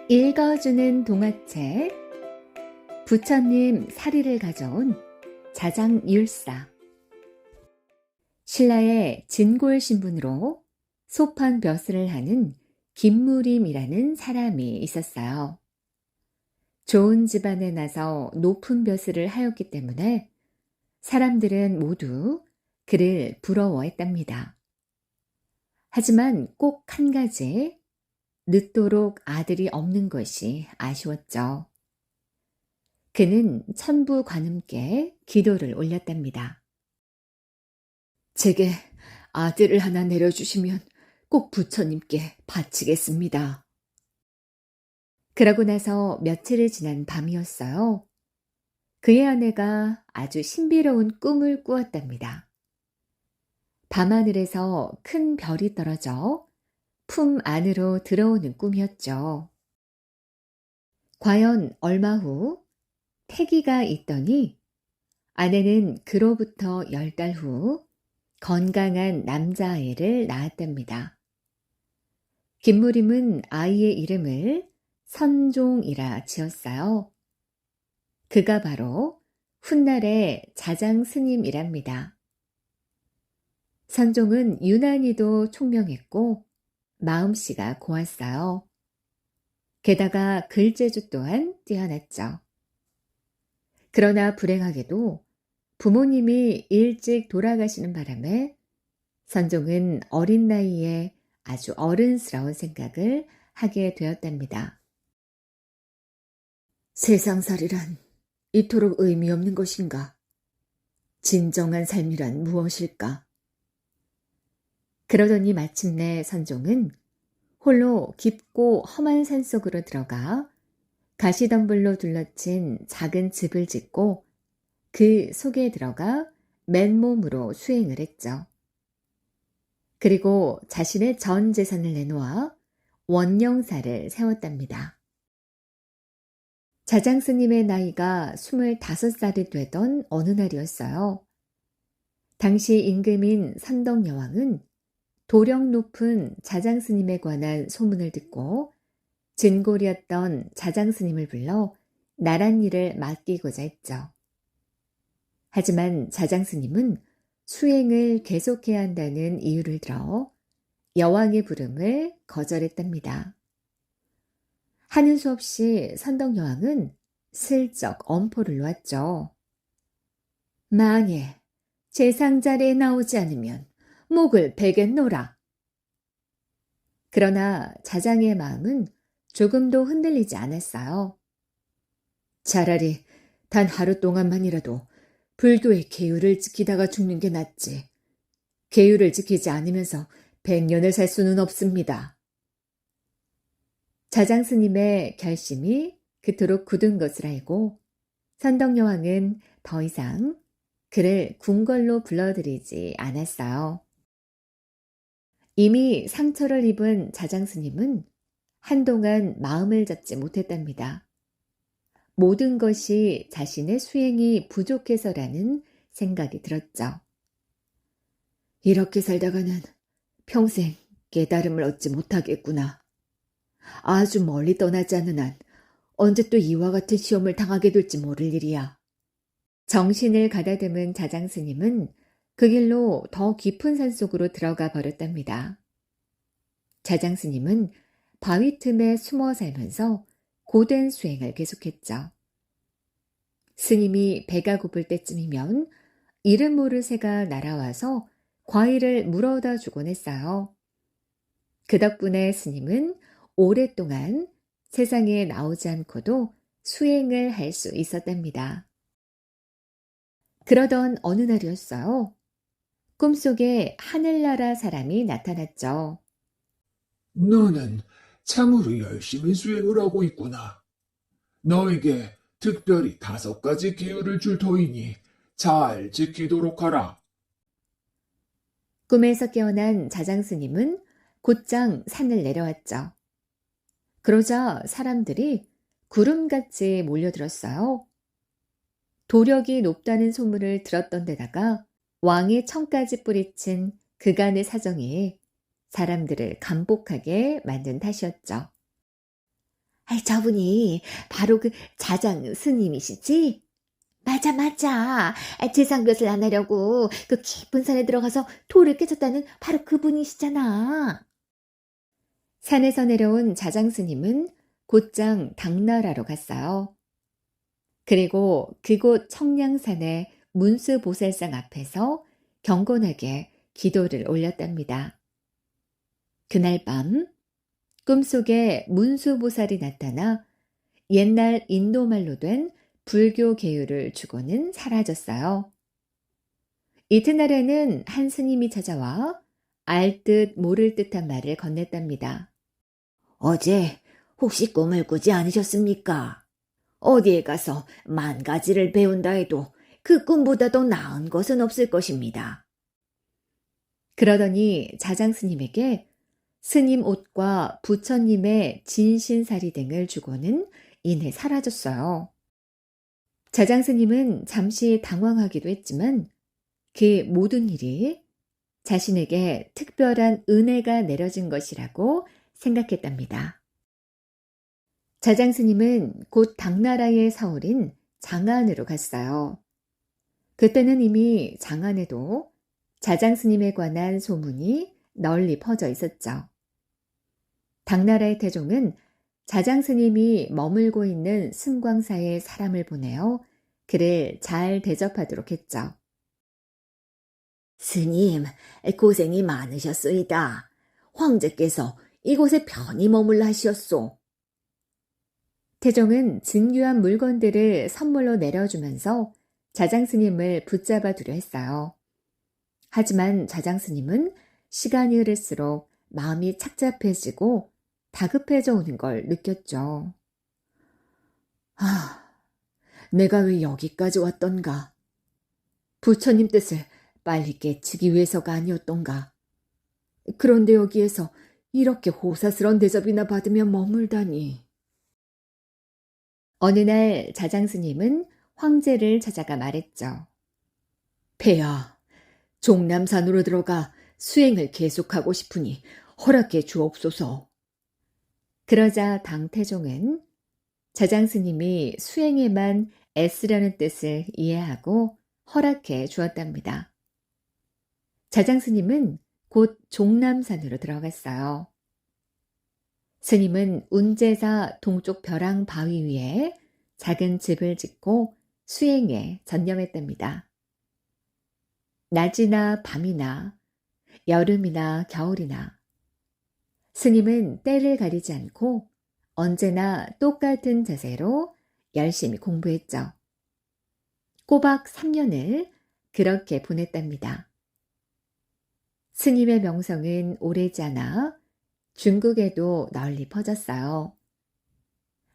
읽어주는 동화책 부처님 사리를 가져온 자장율사. 신라의 진골 신분으로 소판 벼슬을 하는 김무림이라는 사람이 있었어요. 좋은 집안에 나서 높은 벼슬을 하였기 때문에 사람들은 모두 그를 부러워했답니다. 하지만 꼭 한 가지, 늦도록 아들이 없는 것이 아쉬웠죠. 그는 천부 관음께 기도를 올렸답니다. 제게 아들을 하나 내려주시면 꼭 부처님께 바치겠습니다. 그러고 나서 며칠이 지난 밤이었어요. 그의 아내가 아주 신비로운 꿈을 꾸었답니다. 밤하늘에서 큰 별이 떨어져 품 안으로 들어오는 꿈이었죠. 과연 얼마 후 태기가 있더니 아내는 그로부터 10달 후 건강한 남자아이를 낳았답니다. 김무림은 아이의 이름을 선종이라 지었어요. 그가 바로 훗날의 자장스님이랍니다. 선종은 유난히도 총명했고 마음씨가 고왔어요. 게다가 글재주 또한 뛰어났죠. 그러나 불행하게도 부모님이 일찍 돌아가시는 바람에 선종은 어린 나이에 아주 어른스러운 생각을 하게 되었답니다. 세상살이란 이토록 의미 없는 것인가? 진정한 삶이란 무엇일까? 그러더니 마침내 선종은 홀로 깊고 험한 산속으로 들어가 가시덤불로 둘러친 작은 집을 짓고 그 속에 들어가 맨몸으로 수행을 했죠. 그리고 자신의 전 재산을 내놓아 원령사를 세웠답니다. 자장스님의 나이가 25살이 되던 어느 날이었어요. 당시 임금인 선덕여왕은 도령 높은 자장스님에 관한 소문을 듣고 진골이었던 자장스님을 불러 나란 일을 맡기고자 했죠. 하지만 자장스님은 수행을 계속해야 한다는 이유를 들어 여왕의 부름을 거절했답니다. 하는 수 없이 선덕여왕은 슬쩍 엄포를 놓았죠. 만에 제상자리에 나오지 않으면 목을 베겠노라. 그러나 자장의 마음은 조금도 흔들리지 않았어요. 차라리 단 하루 동안만이라도 불교의 계율을 지키다가 죽는 게 낫지. 계율을 지키지 않으면서 100년을 살 수는 없습니다. 자장스님의 결심이 그토록 굳은 것을 알고 선덕여왕은 더 이상 그를 궁궐로 불러들이지 않았어요. 이미 상처를 입은 자장스님은 한동안 마음을 잡지 못했답니다. 모든 것이 자신의 수행이 부족해서라는 생각이 들었죠. 이렇게 살다가는 평생 깨달음을 얻지 못하겠구나. 아주 멀리 떠나지 않는 한 언제 또 이와 같은 시험을 당하게 될지 모를 일이야. 정신을 가다듬은 자장스님은 그 길로 더 깊은 산속으로 들어가 버렸답니다. 자장스님은 바위 틈에 숨어 살면서 고된 수행을 계속했죠. 스님이 배가 고플 때쯤이면 이름 모를 새가 날아와서 과일을 물어다 주곤 했어요. 그 덕분에 스님은 오랫동안 세상에 나오지 않고도 수행을 할 수 있었답니다. 그러던 어느 날이었어요. 꿈속에 하늘나라 사람이 나타났죠. 너는 참으로 열심히 수행을 하고 있구나. 너에게 특별히 5가지 기회를 줄 터이니 잘 지키도록 하라. 꿈에서 깨어난 자장스님은 곧장 산을 내려왔죠. 그러자 사람들이 구름같이 몰려들었어요. 도력이 높다는 소문을 들었던 데다가 왕의 청까지 뿌리친 그간의 사정이 사람들을 감복하게 만든 탓이었죠. 아이, 저분이 바로 그 자장 스님이시지? 맞아, 맞아. 재상볕을 안 하려고 그 깊은 산에 들어가서 돌을 깨졌다는 바로 그분이시잖아. 산에서 내려온 자장 스님은 곧장 당나라로 갔어요. 그리고 그곳 청량산의 문수보살상 앞에서 경건하게 기도를 올렸답니다. 그날 밤 꿈속에 문수보살이 나타나 옛날 인도말로 된 불교 계율을 주고는 사라졌어요. 이튿날에는 한 스님이 찾아와 알 듯 모를 듯한 말을 건넸답니다. 어제 혹시 꿈을 꾸지 않으셨습니까? 어디에 가서 만 가지를 배운다 해도 그 꿈보다 더 나은 것은 없을 것입니다. 그러더니 자장 스님에게 스님 옷과 부처님의 진신사리 등을 주고는 이내 사라졌어요. 자장 스님은 잠시 당황하기도 했지만 그 모든 일이 자신에게 특별한 은혜가 내려진 것이라고 생각했답니다. 자장 스님은 곧 당나라의 사월인 장안으로 갔어요. 그때는 이미 장안에도 자장 스님에 관한 소문이 널리 퍼져 있었죠. 당나라의 태종은 자장 스님이 머물고 있는 승광사에 사람을 보내어 그를 잘 대접하도록 했죠. 스님, 고생이 많으셨소이다. 황제께서 이곳에 편히 머물라 하시었소. 태종은 진귀한 물건들을 선물로 내려주면서 자장 스님을 붙잡아 두려 했어요. 하지만 자장 스님은 시간이 흐를수록 마음이 착잡해지고 다급해져 오는 걸 느꼈죠. 내가 왜 여기까지 왔던가? 부처님 뜻을 빨리 깨치기 위해서가 아니었던가? 그런데 여기에서 이렇게 호사스런 대접이나 받으며 머물다니. 어느 날 자장 스님은 황제를 찾아가 말했죠. 폐하, 종남산으로 들어가 수행을 계속하고 싶으니 허락해 주옵소서. 그러자 당태종은 자장 스님이 수행에만 애쓰려는 뜻을 이해하고 허락해 주었답니다. 자장 스님은 곧 종남산으로 들어갔어요. 스님은 운제사 동쪽 벼랑 바위 위에 작은 집을 짓고 수행에 전념했답니다. 낮이나 밤이나 여름이나 겨울이나 스님은 때를 가리지 않고 언제나 똑같은 자세로 열심히 공부했죠. 꼬박 3년을 그렇게 보냈답니다. 스님의 명성은 오래지 않아 중국에도 널리 퍼졌어요.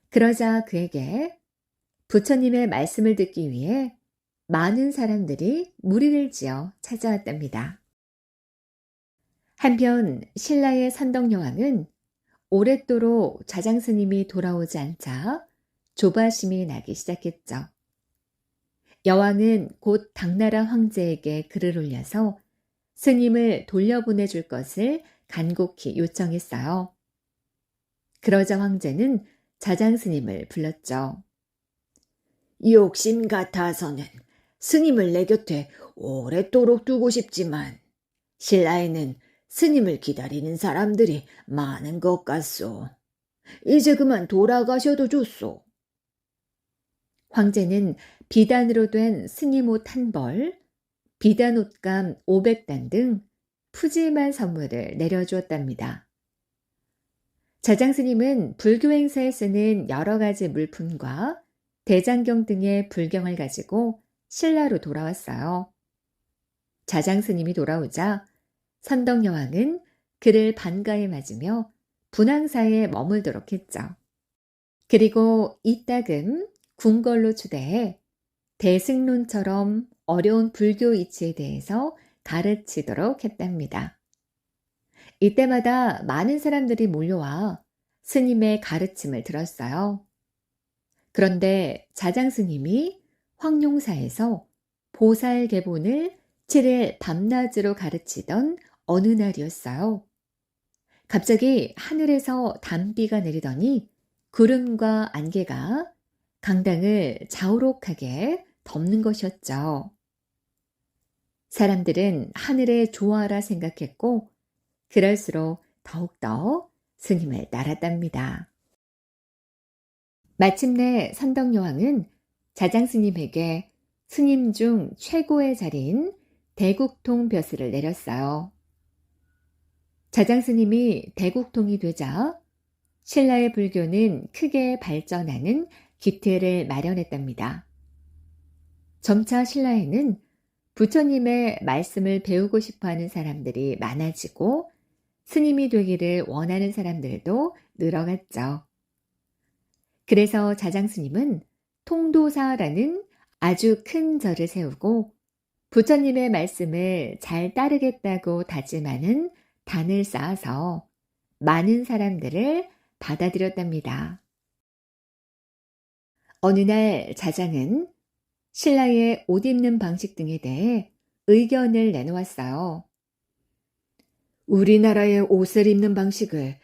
그러자 그에게 부처님의 말씀을 듣기 위해 많은 사람들이 무리를 지어 찾아왔답니다. 한편 신라의 선덕여왕은 오랫도록 자장 스님이 돌아오지 않자 조바심이 나기 시작했죠. 여왕은 곧 당나라 황제에게 글을 올려서 스님을 돌려보내줄 것을 간곡히 요청했어요. 그러자 황제는 자장 스님을 불렀죠. 욕심 같아서는 스님을 내 곁에 오랫도록 두고 싶지만 신라에는 스님을 기다리는 사람들이 많은 것 같소. 이제 그만 돌아가셔도 좋소. 황제는 비단으로 된 스님 옷 한 벌, 비단 옷감 500단 등 푸짐한 선물을 내려주었답니다. 자장 스님은 불교 행사에 쓰는 여러 가지 물품과 대장경 등의 불경을 가지고 신라로 돌아왔어요. 자장 스님이 돌아오자 선덕여왕은 그를 반가이 맞으며 분황사에 머물도록 했죠. 그리고 이따금 궁궐로 초대해 대승론처럼 어려운 불교 이치에 대해서 가르치도록 했답니다. 이때마다 많은 사람들이 몰려와 스님의 가르침을 들었어요. 그런데 자장 스님이 황룡사에서 보살계본을 7일 밤낮으로 가르치던 어느 날이었어요. 갑자기 하늘에서 단비가 내리더니 구름과 안개가 강당을 자우록하게 덮는 것이었죠. 사람들은 하늘의 조화라 생각했고 그럴수록 더욱더 스님을 따랐답니다. 마침내 선덕여왕은 자장스님에게 스님 중 최고의 자리인 대국통 벼슬을 내렸어요. 자장스님이 대국통이 되자 신라의 불교는 크게 발전하는 기틀을 마련했답니다. 점차 신라에는 부처님의 말씀을 배우고 싶어하는 사람들이 많아지고 스님이 되기를 원하는 사람들도 늘어갔죠. 그래서 자장스님은 통도사라는 아주 큰 절을 세우고 부처님의 말씀을 잘 따르겠다고 다짐하는 단을 쌓아서 많은 사람들을 받아들였답니다. 어느 날 자장은 신라의 옷 입는 방식 등에 대해 의견을 내놓았어요. 우리나라의 옷을 입는 방식을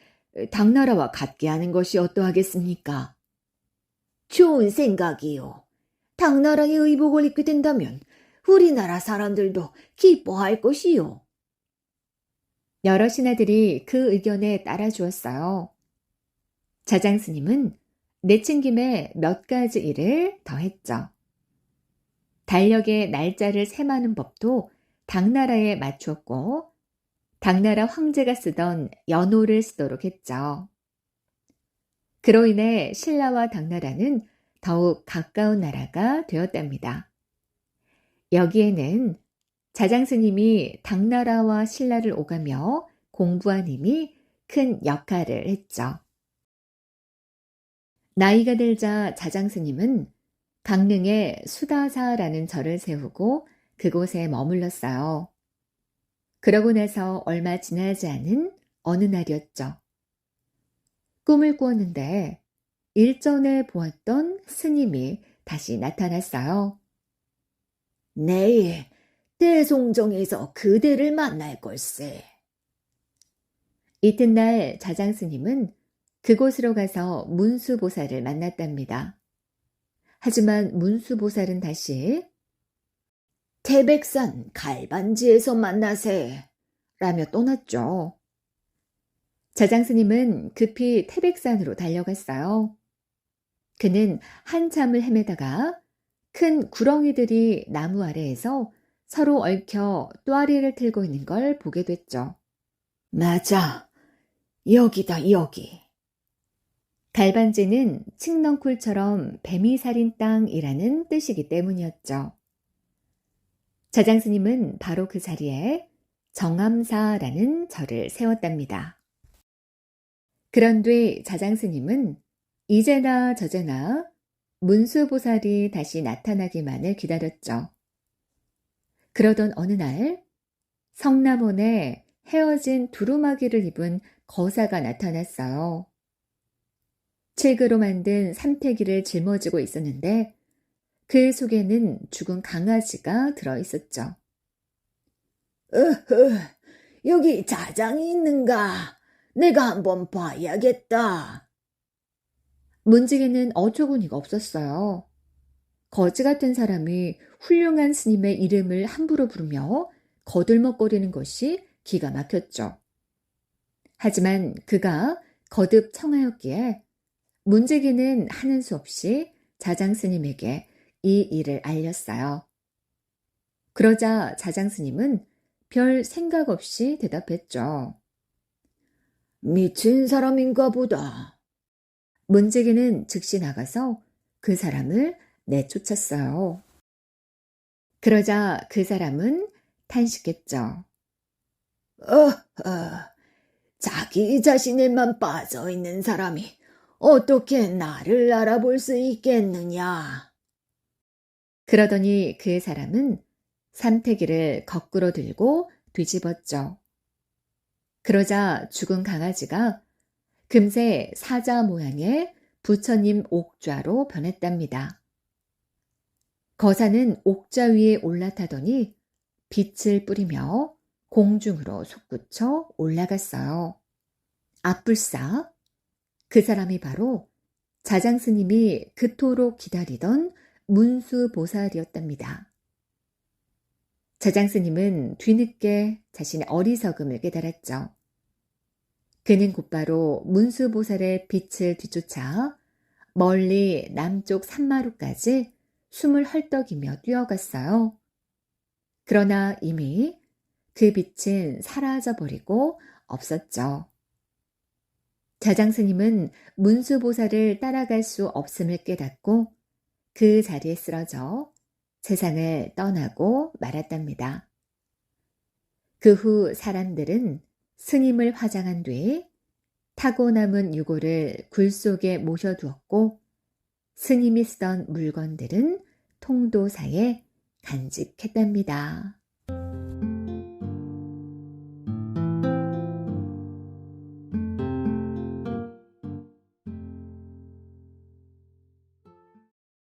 당나라와 같게 하는 것이 어떠하겠습니까? 좋은 생각이요. 당나라의 의복을 입게 된다면 우리나라 사람들도 기뻐할 것이요. 여러 신하들이 그 의견에 따라주었어요. 자장스님은 내친김에 몇 가지 일을 더했죠. 달력의 날짜를 세마는 법도 당나라에 맞추었고 당나라 황제가 쓰던 연호를 쓰도록 했죠. 그로 인해 신라와 당나라는 더욱 가까운 나라가 되었답니다. 여기에는 자장스님이 당나라와 신라를 오가며 공부한 힘이 큰 역할을 했죠. 나이가 들자 자장스님은 강릉에 수다사라는 절을 세우고 그곳에 머물렀어요. 그러고 나서 얼마 지나지 않은 어느 날이었죠. 꿈을 꾸었는데 일전에 보았던 스님이 다시 나타났어요. 내일 대송정에서 그대를 만날 걸세. 이튿날 자장스님은 그곳으로 가서 문수보살을 만났답니다. 하지만 문수보살은 다시 태백산 갈반지에서 만나세 라며 떠났죠. 자장스님은 급히 태백산으로 달려갔어요. 그는 한참을 헤매다가 큰 구렁이들이 나무 아래에서 서로 얽혀 또아리를 틀고 있는 걸 보게 됐죠. 맞아, 여기다 여기. 갈반지는 칡넝쿨처럼 뱀이 살인 땅이라는 뜻이기 때문이었죠. 자장스님은 바로 그 자리에 정암사라는 절을 세웠답니다. 그런 뒤 자장스님은 이제나 저제나 문수보살이 다시 나타나기만을 기다렸죠. 그러던 어느 날 성남원에 헤어진 두루마기를 입은 거사가 나타났어요. 칡으로 만든 삼태기를 짊어지고 있었는데 그 속에는 죽은 강아지가 들어있었죠. 여기 자장이 있는가? 내가 한번 봐야겠다. 문지기는 어처구니가 없었어요. 거지 같은 사람이 훌륭한 스님의 이름을 함부로 부르며 거들먹거리는 것이 기가 막혔죠. 하지만 그가 거듭 청하였기에 문지기는 하는 수 없이 자장스님에게 이 일을 알렸어요. 그러자 자장스님은 별 생각 없이 대답했죠. 미친 사람인가 보다. 문지기는 즉시 나가서 그 사람을 내쫓았어요. 그러자 그 사람은 탄식했죠. 자기 자신에만 빠져있는 사람이 어떻게 나를 알아볼 수 있겠느냐. 그러더니 그 사람은 삼태기를 거꾸로 들고 뒤집었죠. 그러자 죽은 강아지가 금세 사자 모양의 부처님 옥좌로 변했답니다. 거사는 옥좌 위에 올라타더니 빛을 뿌리며 공중으로 솟구쳐 올라갔어요. 앞불싸, 그 사람이 바로 자장스님이 그토록 기다리던 문수보살이었답니다. 자장스님은 뒤늦게 자신의 어리석음을 깨달았죠. 그는 곧바로 문수보살의 빛을 뒤쫓아 멀리 남쪽 산마루까지 숨을 헐떡이며 뛰어갔어요. 그러나 이미 그 빛은 사라져버리고 없었죠. 자장스님은 문수보살을 따라갈 수 없음을 깨닫고 그 자리에 쓰러져 세상을 떠나고 말았답니다. 그 후 사람들은 스님을 화장한 뒤 타고 남은 유골을 굴 속에 모셔두었고 스님이 쓰던 물건들은 통도사에 간직했답니다.